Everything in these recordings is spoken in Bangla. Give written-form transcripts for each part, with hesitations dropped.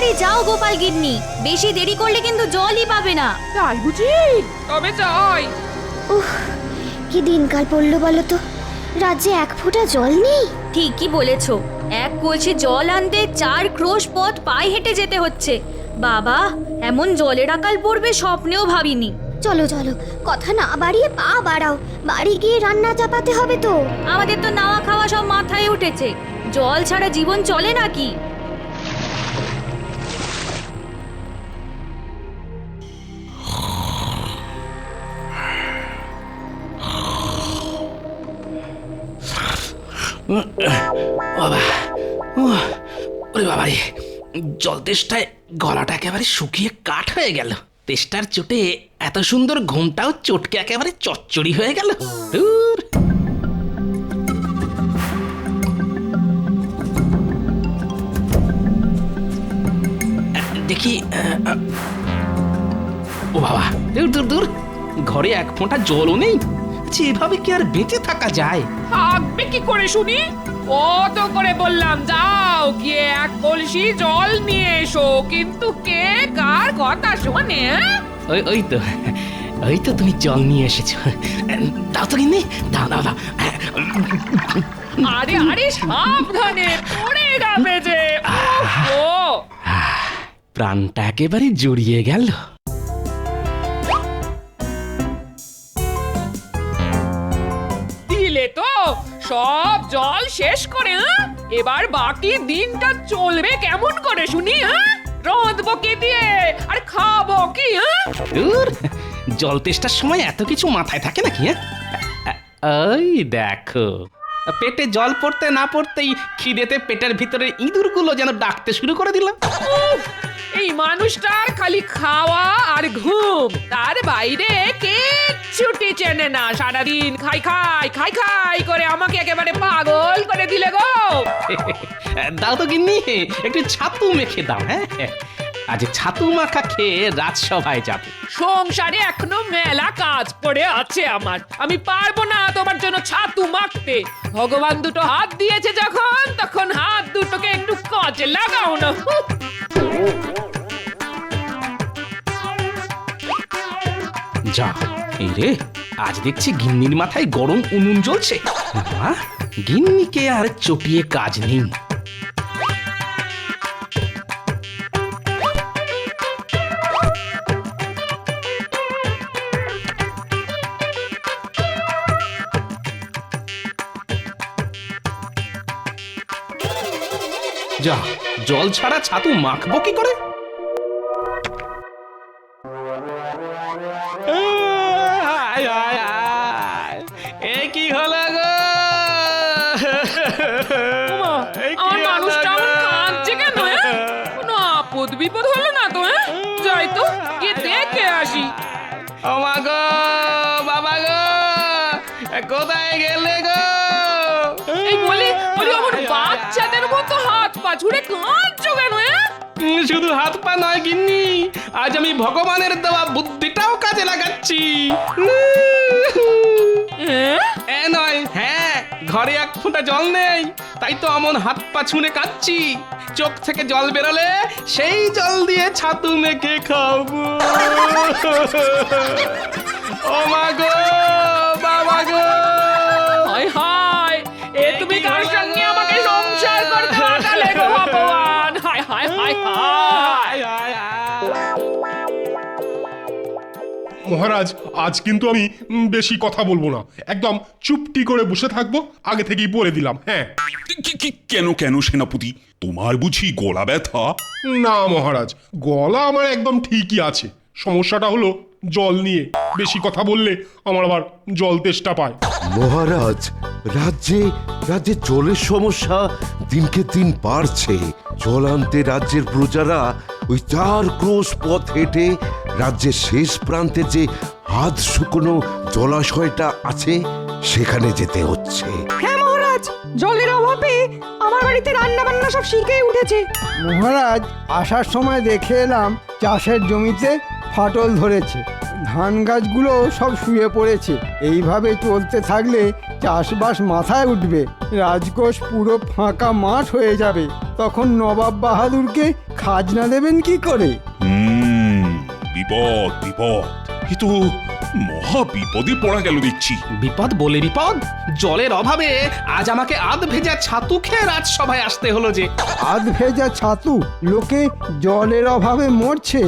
তাড়াতাড়ি যাও গোপাল গিন্নি, বেশি দেরি করলে কিন্তু জলই পাবে না। তাই বুঝি? তবে যাই। উফ, কি দিনকাল পড়লো বলো তো, রাজ্যে এক ফোঁটা জল নেই। ঠিকই বলেছো, এক কলসি জল আনতে 4 ক্রোশ পথ পায়ে হেঁটে যেতে হচ্ছে। বাবা, এমন জলের আকাল পড়বে স্বপ্নেও ভাবিনি। চলো চলো, কথা না বাড়িয়ে পা বাড়াও, বাড়ি গিয়ে রান্না চাপাতে হবে তো। আমাদের তো নাওয়া খাওয়া সব মাথায় উঠেছে, জল ছাড়া জীবন চলে নাকি? বাবা, ওরে বাবা রে, জল তেষ্টায় গলাটা একেবারে শুকিয়ে কাঠ হয়ে গেল। তেষ্টার চোটে এত সুন্দর ঘুমটাও চটকে একেবারে চচ্চড়ি হয়ে গেল। দূর। দেখি, ও বাবা, দূর দূর দূর, ঘরে এক ফোঁটা জলও নেই। এভাবে কি আর বেঁচে থাকা যায়? থাকবে কি করে শুনি? কত করে বললাম যাও গিয়ে এক কলসি জল নিয়ে এসো, কিন্তু কে কার কথা শোনে? ওই তো তুমি জল নিয়ে এসেছো। দাও তো কিনে, দাও দাও দাও। আরে আরে সাবধানে, পড়ে যাবে যে। ও প্রাণটা একেবারে জড়িয়ে গেল। দিলে তো সব জল শেষ করে। এবার বাকি দিনটা চলবে কেমন করে শুনি? রাঁধবো কি দিয়ে আর খাবো কি? দূর, জল তেষ্টার সময় এত কিছু মাথায় থাকে নাকি? ওই দেখো, পেটে জল পড়তে না পড়তেই খিদেতে পেটের ভিতরে ইঁদুরগুলো যেন ডাকতে শুরু করে দিল। এই মানুষটার খালি খাওয়া আর ঘুম, তার বাইরে কিচ্ছুটি চেনে না। সারাদিন খাই খাই খাই খাই করে আমাকে একেবারে পাগল করে দিলে গো। দাও তো গিন্নি, একটু ছাতু মেখে দাও। হ্যাঁ, আজ ছাতু মাখা খেয়ে রাজসভায় যাব। সংসারে এখনো মেলা কাজ পড়ে আছে আমার, আমি পারবো না তোমার জন্য ছাতু মাখতে। ভগবান দুটো হাত দিয়েছে যখন, তখন হাত দুটোকে একটু কাজে লাগাও না। যা, এই রে, আজ দেখছি গিন্নির মাথায় গরম উনুন জ্বলছে। না, গিন্নিকে আর চটিয়ে কাজ নেই। যা, জল ছাড়া ছাতু মাখবো কি করে? এ কি হলো গো? আমার মানুষটা আমার কাঁদছে কেন? কোনো আপদ বিপদ হলো না তো? যাই তো গিয়ে দেখে আসি। ও মা গো, বাবা গো, কোথায় গেলে গো? এই বলি বলি আমার বাচ্চাদের মতো হাত পা ছুড়ে কাঁদছো কেন? শুধু হাত পা নয় গিন্নি, আজ আমি ভগবানের দেওয়া বুদ্ধিটাও কাজে লাগাচ্ছি। এ নয়, হ্যাঁ, ঘরে এক ফোঁটা জল নেই, তাই তো অমন হাত পা ছুঁড়ে কাঁদছি। চোখ থেকে জল বেরোলে সেই জল দিয়ে ছাতু মেখে খাবো। ও মা গো, বাবা গো, হায় হায়, এ তুমি কার সঙ্গে আমাকে সংসার করতে লাগালে গো ভগবান? হায় হায় হায় হায়। মহারাজ, আজ কিন্তু আমি বেশি কথা বলবো না, একদম চুপটি করে বসে থাকবো, আগে থেকেই বলে দিলাম। হ্যাঁ। কেন কেন সেনাপতি, তোমার বুঝি গলা ব্যথা? না মহারাজ, গলা আমার একদম ঠিকই আছে, সমস্যাটা হলো জল নিয়ে। বেশি কথা বললে আমার আবার জল তেষ্টা পায়। মহারাজ, রাজ্যে রাজ্যে জলের সমস্যা দিনকে দিন বাড়ছে। জল আনতে রাজ্যের প্রজারা ওই 4 ক্রোশ পথ হেঁটে রাজ্যের শেষ প্রান্তে যে হাত শুকনো জলাশয়টা আছে সেখানে যেতে হচ্ছে। হ্যাঁ মহারাজ, জলের অভাবে আমার বাড়িতে রান্না বান্না সব শিখে উঠেছে। মহারাজ, আসার সময় দেখে এলাম চাষের জমিতে ফাটল ধরেছে, ধান গাছগুলো সব শুয়ে পড়েছে। এইভাবে চলতে থাকলে চাষবাস মাথায় উঠবে, রাজকোষ পুরো ফাঁকা মাঠ হয়ে যাবে। তখন নবাব বাহাদুরকে খাজনা দেবেন কি করে? বিপদ বিপদ, এ তো মহা বিপদে পড়া গেল দেখছি। বিপদ বলে বিপদ, জলের অভাবে আজ আমাকে আধ ভেজা ছাতু খেয়ে রাজসভায় আসতে হলো যে। আধ ভেজা ছাতু? লোকে জলের অভাবে মরছে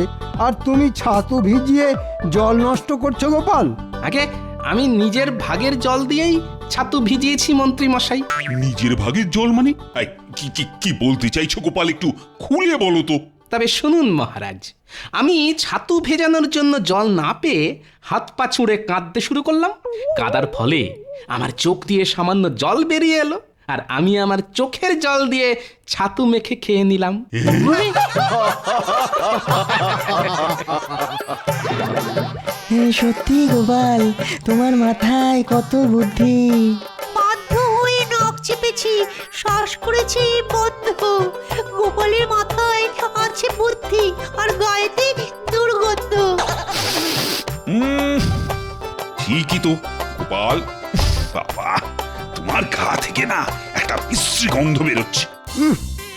আর তুমি ছাতু ভিজিয়ে জল নষ্ট করছো গোপাল? আগে আমি নিজের ভাগের জল দিয়েই ছাতু ভিজিয়েছি মন্ত্রী মশাই। নিজের ভাগের জল মানে? এই, কি কি কি বলতে চাইছো গোপাল, একটু খুলে বলো তো। তবে শুনুন মহারাজ, আমি ছাতু ভেজানোর জন্য জল না পেয়ে হাত পা ছুঁড়ে কাঁদতে শুরু করলাম। কাঁদার ফলে আমার চোখ দিয়ে সামান্য জল বেরিয়ে এলো, আর আমি আমার চোখের জল দিয়ে ছাতু মেখে খেয়ে নিলাম। সত্যি গোপাল, তোমার মাথায় কত বুদ্ধি। বাধ্য হয়ে নাক চেপেছি, শ্বাস করেছি বন্ধ। গোপালের মাথায় আছে বুদ্ধি আর গায়েতে দুর্গন্ধ। ঠিকই তো গোপাল, বাবা তোমার গা থেকে না একটা বিশ্রী গন্ধ বেরোচ্ছে।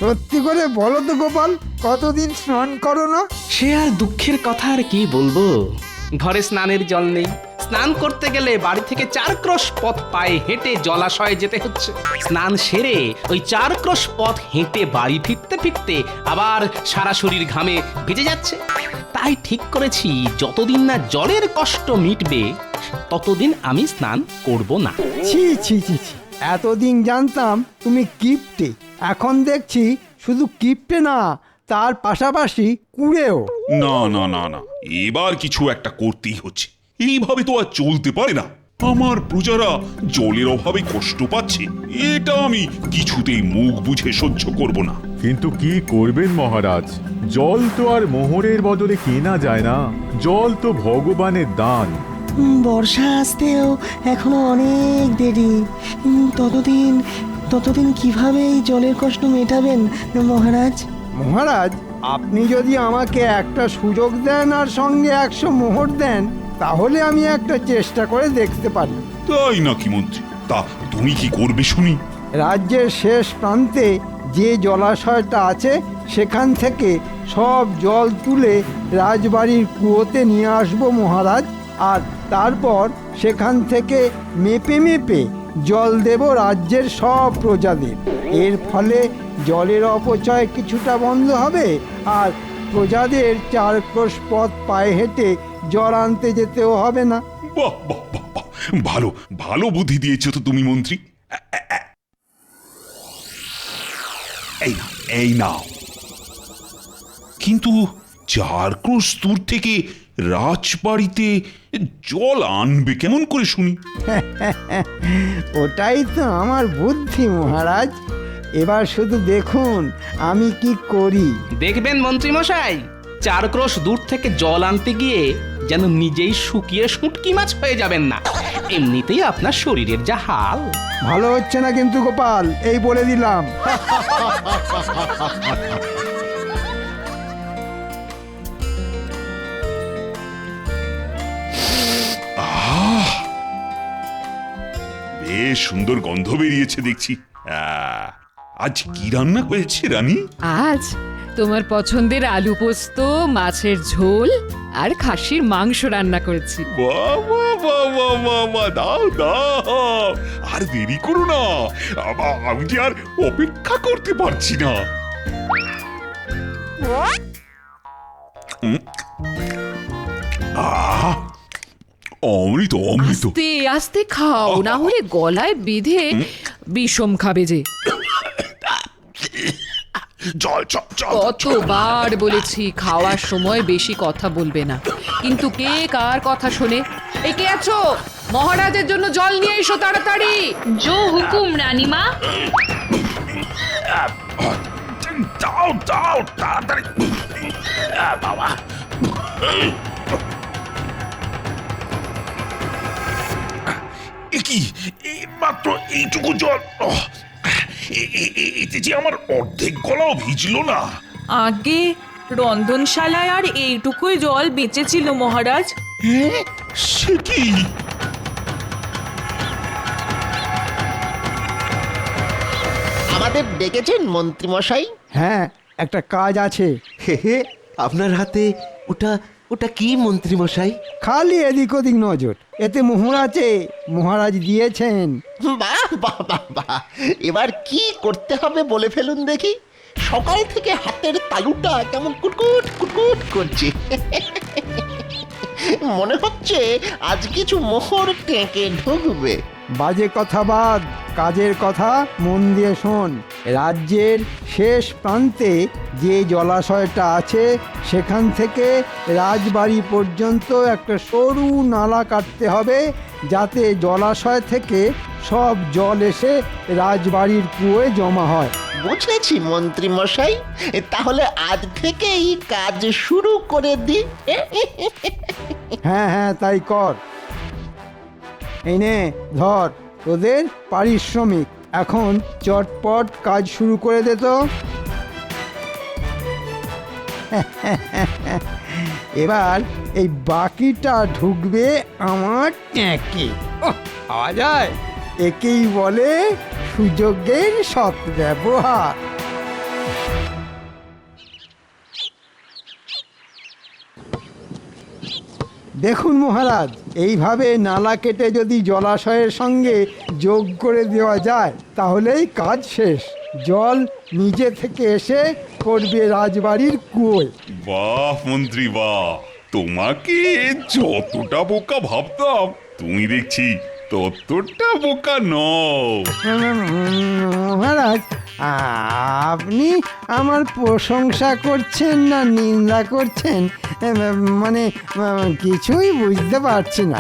সত্যি করে বলো তো গোপাল, কতদিন স্নান করো না? সে আর দুঃখের কথা আর কি বলবো, ঘরে স্নানের জল নেই। স্নান করতে গেলে বাড়ি থেকে 4 ক্রোশ পথ পায়ে হেঁটে জলাশয়ে যেতে হচ্ছে। স্নান সেরে ওই 4 ক্রোশ পথ হেঁটে বাড়ি ফিরতে ফিরতে আবার সারা শরীর ঘামে ভিজে যাচ্ছে। তাই ঠিক করেছি, যতদিন না জলের কষ্ট মিটবে ততদিন আমি স্নান করব না। ছি ছি ছি ছি, এতদিন জানতাম তুমি কিপ্টে, এখন দেখছি শুধু কিপ্টে না, তার পাশাপাশি কুড়েও। না না না না, এবার কিছু একটা করতেই হচ্ছে, এইভাবে তো আর চলতে পারে না। আমার প্রজারা জলের অভাবে কষ্ট পাচ্ছে, এটা আমি কিছুতেই মুখ বুঝে সহ্য করব না। কিন্তু কি করবেন মহারাজ, জল তো আর মোহরের বদলে কেনা যায় না, জল তো ভগবানের দান। বর্ষা আসতেও এখনো অনেক দেরি। ততদিন কিভাবে এই জলের কষ্ট মেটাবেন মহারাজ? মহারাজ, আপনি যদি আমাকে একটা সুযোগ দেন আর সঙ্গে 100 মোহর দেন, তাহলে আমি একটা চেষ্টা করে দেখতে পারি। তাই নাকি মন্ত্রী? তা তুমি কি করবে শুনি? রাজ্যের শেষ প্রান্তে যে জলাশয়টা আছে সেখান থেকে সব জল তুলে রাজবাড়ির কুয়োতে নিয়ে আসবো মহারাজ, আর তারপর সেখান থেকে মেপে মেপে জল দেব রাজ্যের সব প্রজাদের। এর ফলে জলের অপচয় কিছুটা বন্ধ হবে, আর প্রজাদের 4 ক্রোশ পথ পায়ে হেঁটে জল আনতে যেতেও হবে না। বাহ বাহ বাহ বাহ, ভালো ভালো বুদ্ধি দিয়েছো তো তুমি মন্ত্রী। এই নাও, এই নাও। কিন্তু 4 ক্রোশ দূর থেকে রাজবাড়িতে জল আনবে কেমন করে শুনি? ওটাই তো আমার বুদ্ধি মহারাজ, এবার শুধু দেখুন আমি কি করি। দেখবেন মন্ত্রী মশাই, 4 ক্রোশ দূর থেকে জল আনতে গিয়ে যেন নিজেই শুকিয়ে শুটকি মাছ হয়ে যাবেন না। এমনিতেই আপনার শরীরের যা হাল। ভালো হচ্ছে না কিন্তু গোপাল, এই বলে দিলাম। বেশ সুন্দর গন্ধ বেরিয়েছে দেখছি। আজ কি রান্না হয়েছে রানী? আজ তোমার পছন্দের আলু পোস্ত, মাছের ঝোল আর খাসির মাংস রান্না করেছি। বাবা বাবা বাবা, দাও দাও, আর দেরি করো না, আমি যে আর অপেক্ষা করতে পারছি না। অমৃত অমৃত। আস্তে আস্তে খাও, না হলে গলায় বেঁধে বিষম খাবে যে। জল জল জল। কতবার বলেছি খাওয়ার সময় বেশি কথা বলবে না, কিন্তু কে কার কথা শোনে? এই কে আছো? মহারাজের জন্য জল নিয়ে এসো তাড়াতাড়ি। জো হুকুম রানীমা। দাও দাও তাড়াতাড়ি বাবা। কি মাত্র এইটুকু জল, এতে যে আমার অর্ধেক গলাও ভিজলো না। আগে রন্ধনশালায় আর এইটুকুই জল বেঁচেছিল মহারাজ। সে কি? আমাদের ডেকেছেন মন্ত্রী মশাই? হ্যাঁ, একটা কাজ আছে, হে হে, আপনার হাতে ওটা ওটা কি মন্ত্রী মশাই? খালি এদিক ওদিক নজর, এতে মোহর আছে, মহারাজ দিয়েছেন। বাহ বাহ বাহ বাহ, এবার কি করতে হবে বলে ফেলুন দেখি। সকাল থেকে হাতের তালুটা কেমন কুটকুট কুটকুট করছে। মনে হচ্ছে আজ কিছু মোহর টেকে ঢুকবে। বাজে কথা বাদ, কাজের কথা মন দিয়ে শোন। রাজ্যের শেষ প্রান্তে যে জলাশয়টা আছে সেখান থেকে রাজবাড়ি পর্যন্ত একটা সরু নালা কাটতে হবে, যাতে জলাশয় থেকে সব জল এসে রাজবাড়ির কুয়োয় জমা হয়। বুঝেছি মন্ত্রী মশাই, তাহলে আজ থেকেই কাজ শুরু করে দি। হ্যাঁ হ্যাঁ, তাই কর। এই নে ধর তোদের পারিশ্রমিক, এখন চটপট কাজ শুরু করে দে তো। এবার এই বাকিটা ঢুকবে আমার ট্যাঁকে। পাওয়া যায়, একেই বলে সুযোগের সৎ ব্যবহার। দেখুন মহারাজ, এইভাবে নালা কেটে যদি জলাশয়ের সঙ্গে যোগ করে দেওয়া যায় তাহলেই কাজ শেষ। জল নিজে থেকে এসে পড়বে রাজবাড়ির কুয়োয়। বাহ মন্ত্রী বাহ, তোমাকে যতটা বোকা ভাবতাম তুমি দেখছি ততটা বোকা নও। মহারাজ, আপনি আমার প্রশংসা করছেন না নিন্দা করছেন, মানে কিছুই বুঝতে পারছি না।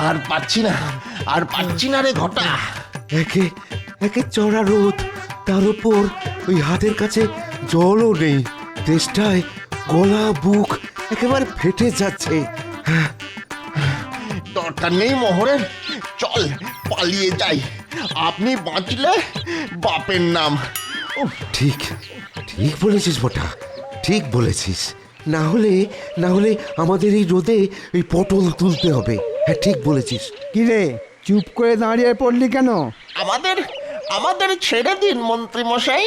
আর পাচ্ছি না, আর পাচ্ছি না রে ঘটা। একে একে চড়া রোদ, তার উপর ওই হাতের কাছে জলও নেই। তেষ্টায় গলা বুক একেবারে ফেটে যাচ্ছে। দরকার নেই মোহরের, চল পালিয়ে যাই। আপনি বাঁচলে বাপের নাম। ঠিক ঠিক বলেছিস বটা, ঠিক বলেছিস। না হলে আমাদের এই রোদে ওই পটল তুলতে হবে। হ্যাঁ ঠিক বলেছিস। কিরে চুপ করে দাঁড়িয়ে পড়লি কেন? আমাদের ছেড়ে দিন মন্ত্রী মশাই,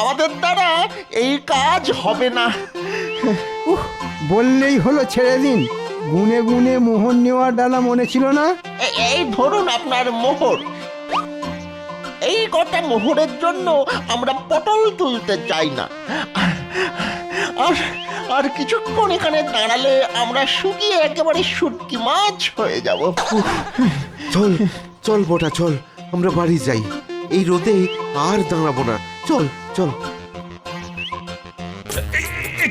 আমাদের দ্বারা এই কাজ হবে না। বললেই হলো ছেড়ে দিন। গুনে গুনে মোহর নেওয়ার ডালা মনে ছিল না? এই ধরুন আপনার মোহর। এই কটা মোহরের জন্য আমরা পটল তুলতে চাই না। আর কিছুক্ষণ এখানে দাঁড়ালে আমরা শুকিয়ে একেবারে শুটকি মাছ হয়ে যাব। চল চল বটা, চল আমরা বাড়ি যাই। এই রোদে আর দাঁড়াবো না, চল চল।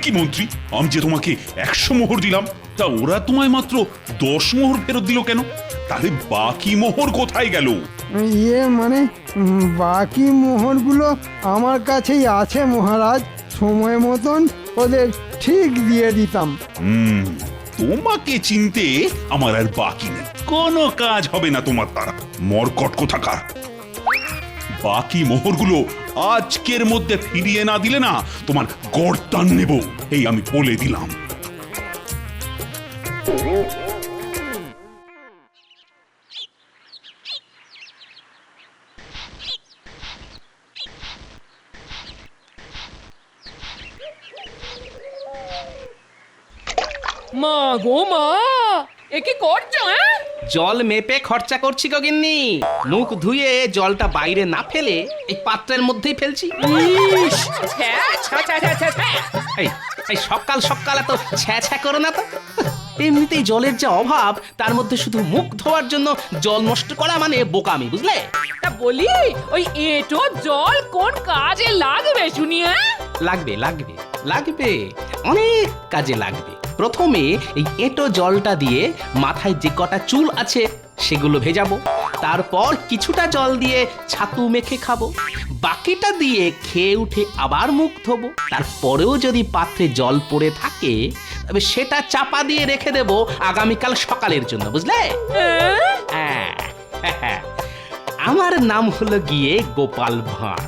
কি মন্ত্রী, আমি যে তোমাকে 100 মোহর দিলাম, তা ওরা তোমায় মাত্র 10 মোহর ফেরত দিল কেন? তাহলে বাকি মোহর কোথায় গেল? মানে বাকি মোহরগুলো আমার কাছেই আছে মহারাজ, সময় মতন ওদের ঠিক দিয়ে দিতাম। তোমাকে চিনতে আমার আর বাকি নেই, কোনো কাজ হবে না তোমার দ্বারা। মরকট কোথাকার, বাকি মোহরগুলো আজকের মধ্যে ফিরিয়ে না দিলে না তোমার গর্দান নেব, এই আমি বলে দিলাম। মা গো মা, এ কি করছো? হ্যাঁ, জল মেপে খরচা করছি গো গিন্নি। মুখ ধুয়ে জলটা বাইরে না ফেলে এই পাত্রের মধ্যেই ফেলছি। ইস, ছ্যা, ছ্যা, ছ্যা, ছ্যা, ছ্যা, ছ্যা। এই সকাল সকাল এত ছ্যা ছ্যা করো না তো। এমনিতেই জলের যে অভাব, তার মধ্যে শুধু মুখ ধোয়ার জন্য জল নষ্ট করা মানে বোকামি, বুঝলে? তা বলি, ওই এঁটো জল কোন কাজে লাগবে শুনি? লাগবে লাগবে লাগবে, অনেক কাজে লাগবে। প্রথমে এই এঁটো জলটা দিয়ে মাথায় যে কটা চুল আছে সেগুলো ভেজাবো। তারপর কিছুটা জল দিয়ে ছাতু মেখে খাবো। বাকিটা দিয়ে খেয়ে উঠে আবার মুখ ধোবো। তারপরেও যদি পাত্রে জল পড়ে থাকে তবে সেটা চাপা দিয়ে রেখে দেবো আগামীকাল সকালের জন্য, বুঝলে? হ্যাঁ, আমার নাম হলো গিয়ে গোপাল ভাঁড়।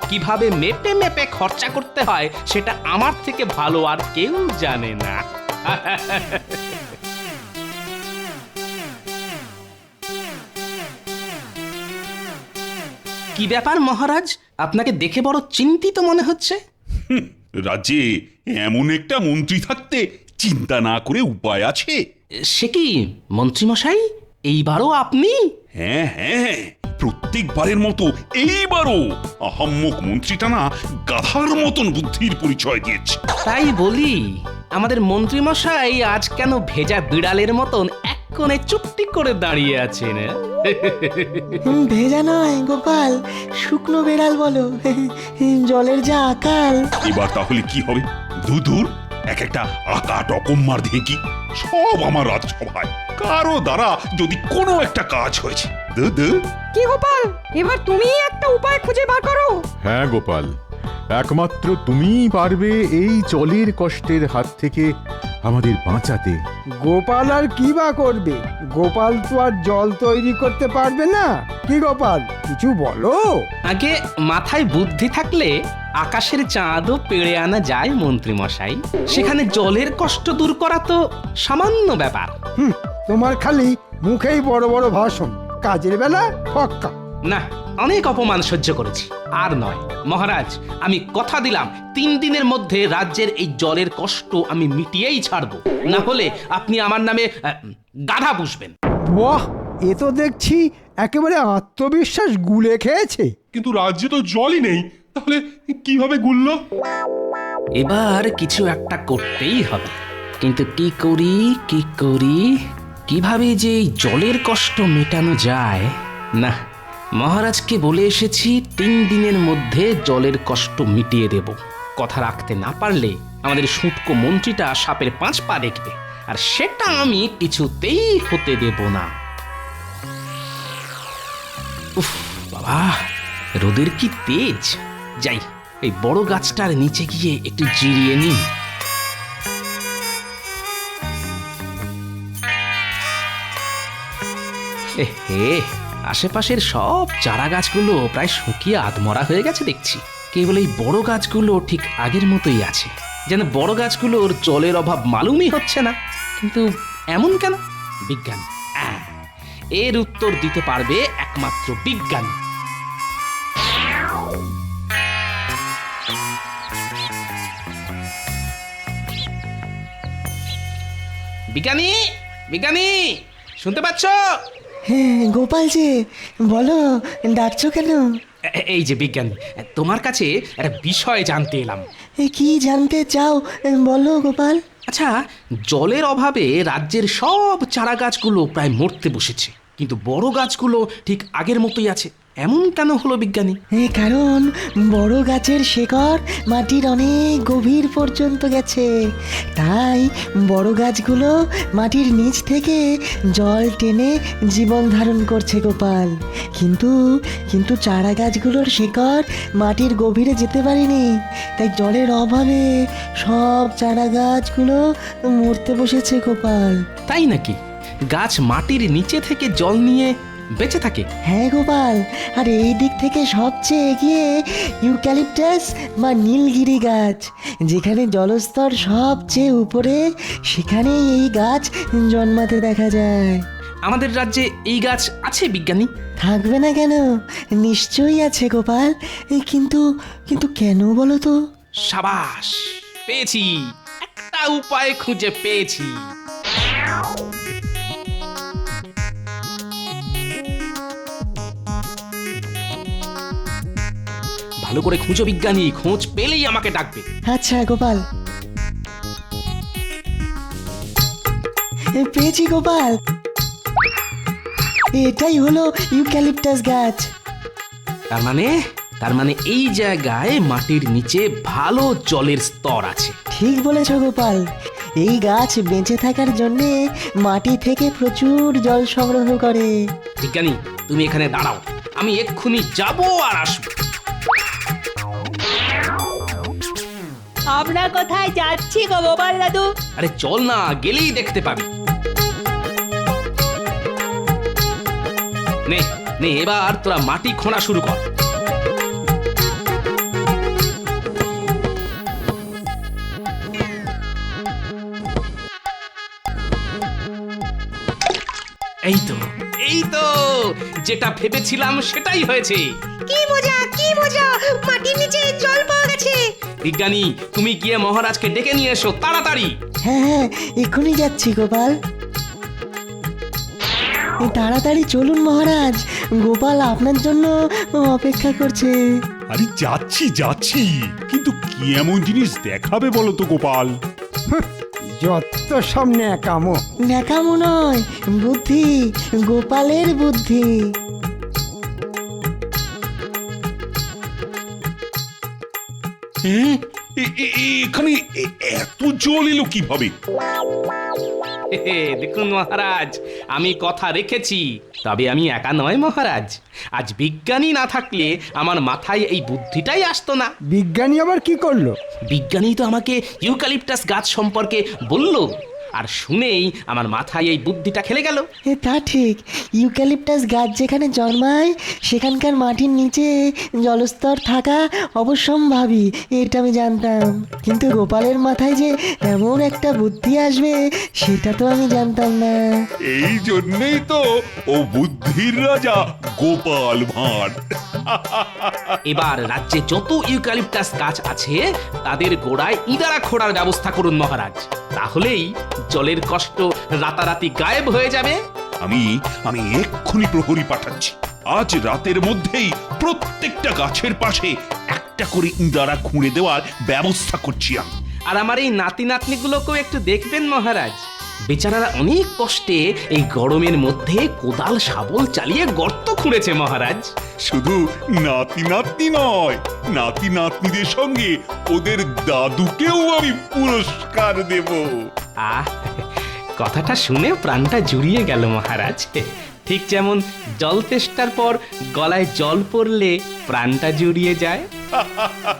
কিভাবে মেপে মেপে খরচা করতে হয় সেটা আমার থেকে ভালো আর কেউ জানে না। কি ব্যাপার মহারাজ, আপনাকে দেখে বড় চিন্তিত মনে হচ্ছে। রাজ্যে এমন একটা মন্ত্রী থাকতে চিন্তা না করে উপায় আছে? সে কি মন্ত্রীমশাই, এইবারও আপনি? হ্যাঁ হ্যাঁ, প্রত্যেকবারের মতো এইবারও আহাম্মক মন্ত্রীটা না গাধার মতন বুদ্ধির পরিচয় দিয়েছে। তাই বলি, আমাদের মন্ত্রীমশাই আজ কেন ভেজা বিড়ালের মতন এক কোণে চুপটি করে দাঁড়িয়ে আছেন? ভেজা নয় গোপাল, শুকনো বেড়াল বলো। জলের যা আকাল। এবার তাহলে কি হবে? দূর এক একটা আকাট অকম্মার দেখি সব আমার রাজসভায় কারো দ্বারা যদি কোনো একটা কাজ হয়েছে। কি গোপাল, এবার তুমি একটা উপায় খুঁজে বার করো। হ্যাঁ গোপাল, একমাত্র তুমিই পারবে এই জলের কষ্টের হাত থেকে আমাদের বাঁচাতে। গোপাল আর কি বা করবে? গোপাল তো আর জল তৈরি করতে পারবে না। কি গোপাল, কিছু বলো। আগে মাথায় বুদ্ধি থাকলে আকাশের চাঁদও পেড়ে আনা যায় মন্ত্রীমশাই। সেখানে জলের কষ্ট দূর করা তো সামান্য ব্যাপার। তোমার খালি মুখেই বড় বড় ভাষণ, কাজের বেলা ফক্কা। না, অনেক অপমান সহ্য করেছি, আর নয়। মহারাজ, আমি কথা দিলাম 3 দিনের মধ্যে রাজ্যের এই জলের কষ্ট আমি মিটিয়েই ছাড়বো। না হলে আপনি আমার নামে গাধা পুষবেন। বাহ, এ তো দেখছি একেবারে আত্মবিশ্বাস গুলে খেয়েছে। কিন্তু রাজ্যে তো জলই নেই, তাহলে কিভাবে গুললো? এবার কিছু একটা করতেই হবে, কিন্তু কি করি, কিভাবে যে এই জলের কষ্ট মেটানো যায়। না, মহারাজকে বলে এসেছি 3 দিনের মধ্যে জলের কষ্ট মিটিয়ে দেব। কথা রাখতে না পারলে আমাদের শুঁটকো মন্ত্রীটা সাপের 5 পা দেখবে, আর সেটা আমি কিছুতেই হতে দেব না। উফ বাবা, রোদের কি তেজ! যাই, এই বড় গাছটার নিচে গিয়ে একটু জিরিয়ে নিই। আশেপাশের সব চারা গাছগুলো প্রায় শুকিয়ে আধমরা হয়ে গেছে দেখছি। কেবল এই বড় গাছগুলো ঠিক আগের মতোই আছে, যেন বড় গাছগুলোর জলের অভাব মালুমই হচ্ছে না। কিন্তু এমন কেন? বিজ্ঞান, এর উত্তর দিতে পারবে একমাত্র বিজ্ঞানী। বিজ্ঞানী, শুনতে পাচ্ছ? হ্যাঁ গোপাল যে, বলো, ডাকছো কেন? এই যে বিজ্ঞানী, তোমার কাছে একটা বিষয় জানতে এলাম। কি জানতে চাও বলো গোপাল। আচ্ছা, জলের অভাবে রাজ্যের সব চারা গাছগুলো প্রায় মরতে বসেছে, কিন্তু বড় গাছগুলো ঠিক আগের মতোই আছে। এমন কেন হলো বিজ্ঞানী? কারণ বড় গাছের শেকড় মাটির অনেক গভীর পর্যন্ত গেছে, তাই বড় গাছগুলো মাটির নিচ থেকে জল টেনে জীবন ধারণ করছে গোপাল। কিন্তু চারা গাছগুলোর শেকড় মাটির গভীরে যেতে পারেনি, তাই জলের অভাবে সব চারা গাছগুলো মরতে বসেছে গোপাল। তাই নাকি? গাছ মাটির নিচে থেকে জল নিয়ে বেঁচে থাকে? হ্যাঁ গোপাল, আর এই দিক থেকে সবচেয়ে এগিয়ে ইউক্যালিপটাস বা নীলগিরি গাছ, যেখানে জলস্তর সবচেয়ে উপরে, সেখানেই এই গাছ জন্মাতে দেখা যায়। আমাদের রাজ্যে এই গাছ আছে বিজ্ঞানী? থাকবে না কেন, নিশ্চয়ই আছে গোপাল। কিন্তু কেন বলো তো? সাবাস, পেয়েছি, একটা উপায় খুঁজে পেয়েছি। ভালো করে খুঁজো বিজ্ঞানী, খোঁজ পেলেই আমাকে ডাকবে। আচ্ছা গোপাল, পেয়েছি গোপাল, এটাই হলো ইউক্যালিপটাস গাছ। তার মানে এই জায়গায় মাটির নিচে ভালো জলের স্তর আছে। ঠিক বলেছ গোপাল, এই গাছ বেঁচে থাকার জন্য মাটি থেকে প্রচুর জল সংগ্রহ করে। বিজ্ঞানী, তুমি এখানে দাঁড়াও, আমি এক্ষুনি যাব আর আসবো। আমরা কোথায় যাচ্ছি গো গোপাল দাদু? আরে চল না, গেলেই দেখতে পাবি। নে, এবার তোরা মাটি খোঁড়া শুরু কর। এই তো যেটা ভেবেছিলাম সেটাই হয়েছে। কি মজা মাটির নিচে জল পাওয়া গেছে। বিজ্ঞানী, তুমি গিয়ে মহারাজকে ডেকে নিয়ে এসো তাড়াতাড়ি। হ্যাঁ হ্যাঁ, এক্ষুনি যাচ্ছি গোপাল। তাড়াতাড়ি চলুন মহারাজ, গোপাল আপনার জন্য অপেক্ষা করছে। আরে যাচ্ছি, কিন্তু কি এমন জিনিস দেখাবে বলো তো গোপাল? যত সব ন্যাকামো। ন্যাকামো নয়, বুদ্ধি, গোপালের বুদ্ধি। এখানে এত জল এলো কিভাবে? দেখুন মহারাজ, আমি কথা রেখেছি। তবে আমি একা নয় মহারাজ, আজ বিজ্ঞানী না থাকলে আমার মাথায় এই বুদ্ধিটাই আসতো না। বিজ্ঞানী আবার কি করলো? বিজ্ঞানী তো আমাকে ইউক্যালিপটাস গাছ সম্পর্কে বলল, আর শুনেই আমার মাথায় এই বুদ্ধিটা খেলে গেল। তা ঠিক, ইউক্যালিপটাস গাছ যেখানে জন্মায় সেখানকার মাটির নিচে জলস্তর থাকা অবশ্যম্ভাবী, এটা আমি জানতাম। কিন্তু গোপালের মাথায় যে এমন একটা বুদ্ধি আসবে সেটা তো আমি জানতাম না। এই জন্যই তো ও বুদ্ধির রাজা গোপাল ভাঁড়। এবার রাজ্যে যত ইউক্যালিপটাস গাছ আছে তাদের গোড়ায় ইদারা খোঁড়ার ব্যবস্থা করুন মহারাজ, তাহলেই জলের কষ্ট রাতারাতি গায়েব হয়ে যাবে। আমি এক্ষুনি প্রহরী পাঠাচ্ছি। আজ রাতের মধ্যেই প্রত্যেকটা গাছের পাশে একটা করে ইঁদারা খুঁড়ে দেওয়ার ব্যবস্থা করছি আমি। আর আমার এই নাতি নাতনিগুলোকেও একটু দেখবেন মহারাজ, বেচারারা অনেক কষ্টে এই গরমের মধ্যে কোদাল শাবল চালিয়ে গর্ত খুঁড়েছে মহারাজ। শুধু নাতি নাতনি নয়, নাতি নাতনিদের সঙ্গে ওদের দাদুকেও আমি পুরস্কার দেব। আহ, কথাটা শুনে প্রাণটা জুড়িয়ে গেল মহারাজ। ঠিক যেমন জল তেষ্টার পর গলায় জল পড়লে প্রাণটা জুড়িয়ে যায়।